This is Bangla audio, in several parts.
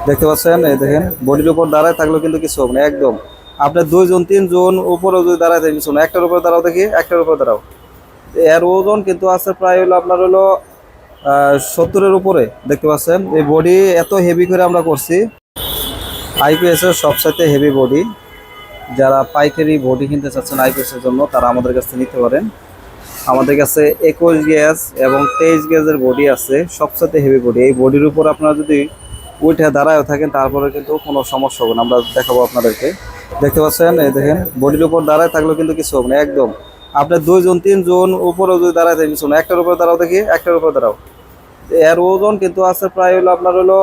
দেখতে পাচ্ছেন, এই দেখেন বডির উপর দাঁড়ায় থাকলেও কিন্তু কিছু হবে না একদম। আপনার 2 জন 3 জন উপরে যদি দাঁড়ায় থাকে কিছু না, একটার উপরে দাঁড়াও, দেখি একটার উপরে দাঁড়াও। এর ওজন কিন্তু আছে প্রায় হলো আপনার হলো 70-এর উপরে। দেখতে পাচ্ছেন এই বডি এত হেভি করে আমরা করছি। আইপিএস এর সবচাইতে হেভি বডি। যারা পাইকারি বডি কিনতে চাচ্ছেন আইপিএস এর জন্য, তারা আমাদের কাছে নিতে পারেন। আমাদের কাছে 21 গ্যাস এবং 23 গ্যাসের বডি আছে, সবচাইতে হেভি বডি। এই বডির উপর আপনারা যদি উঠে দাঁড়ায় থাকেন তারপরে কিন্তু কোনো সমস্যা হবে না, আমরা দেখাবো আপনাদেরকে। দেখতে পাচ্ছেন, এই দেখেন বডির উপর দাঁড়ায় থাকলেও কিন্তু কিছু হবে না একদম। আপনার 2 জন 3 জন উপরে যদি দাঁড়ায় থাকে কিছু না, একটার উপরে দাঁড়াও, দেখি একটার উপরে দাঁড়াও। এর ওজন কিন্তু আছে প্রায় হলো আপনার হলো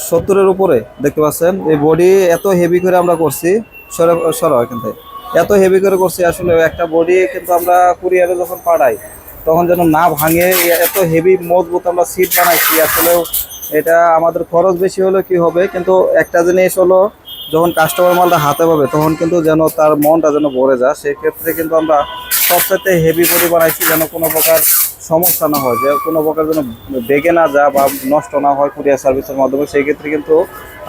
70-এর উপরে। দেখতে পাচ্ছেন এই বডি এত হেভি করে আমরা করছি। সরা এখান থেকে এত হেভি করে করছি, আসলে একটা বডি কিন্তু আমরা কুরিয়ারে যখন পাঠাই তখন যেন না ভাঙে, এত হেভি মজবুত আমরা সিট বানাইছি। আসলেও এটা আমাদের খরচ বেশি হলে কি হবে, কিন্তু একটা জিনিস হলো, যখন কাস্টমার মালটা হাতে পাবে তখন কিন্তু যেন তার মনটা যেন ভরে যায়। সেক্ষেত্রে কিন্তু আমরা সবসাথে হেভি বডি বানাইছি, যেন কোনো প্রকার সমস্যা না হয়, যে কোনো প্রকার যেন বেগে না যায় বা নষ্ট না হয় কুরিয়ার সার্ভিসের মাধ্যমে। সেই ক্ষেত্রে কিন্তু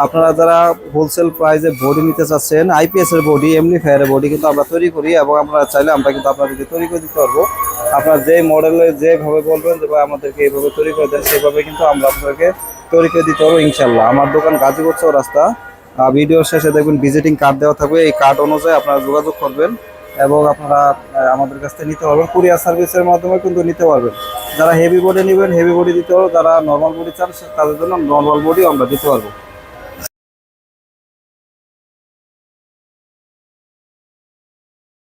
আপনারা যারা হোলসেল প্রাইসে বডি নিতে চাচ্ছেন, আইপিএস এর বডি, এমনি ফায়ারের বডি কিন্তু আমরা তৈরি করি, এবং আপনারা চাইলে আমরা কিন্তু আপনাদেরকে তৈরি করে দিতে পারবো। আপনারা যে মডেলে যেভাবে বলবেন যে ভাই আমাদেরকে এইভাবে তৈরি করে দেন, সেভাবে কিন্তু আমরা আপনাদেরকে তৈরি করে দিতে পারবো ইনশাল্লাহ। আমার দোকান গাজীপুর চৌরাস্তা। ভিডিওর শেষে দেখবেন ভিজিটিং কার্ড দেওয়া থাকবে, এই কার্ড অনুযায়ী আপনারা যোগাযোগ করবেন এবং আপনারা আমাদের কাছ থেকে নিতে পারবেন। কুরিয়ার সার্ভিসের মাধ্যমে কিন্তু নিতে পারবেন। যারা হেভি বডি নেবেন হেভি বডি দিতে পারবো, যারা নর্মাল বডি চান তাদের জন্য নর্মাল বডি আমরা দিতে পারবো।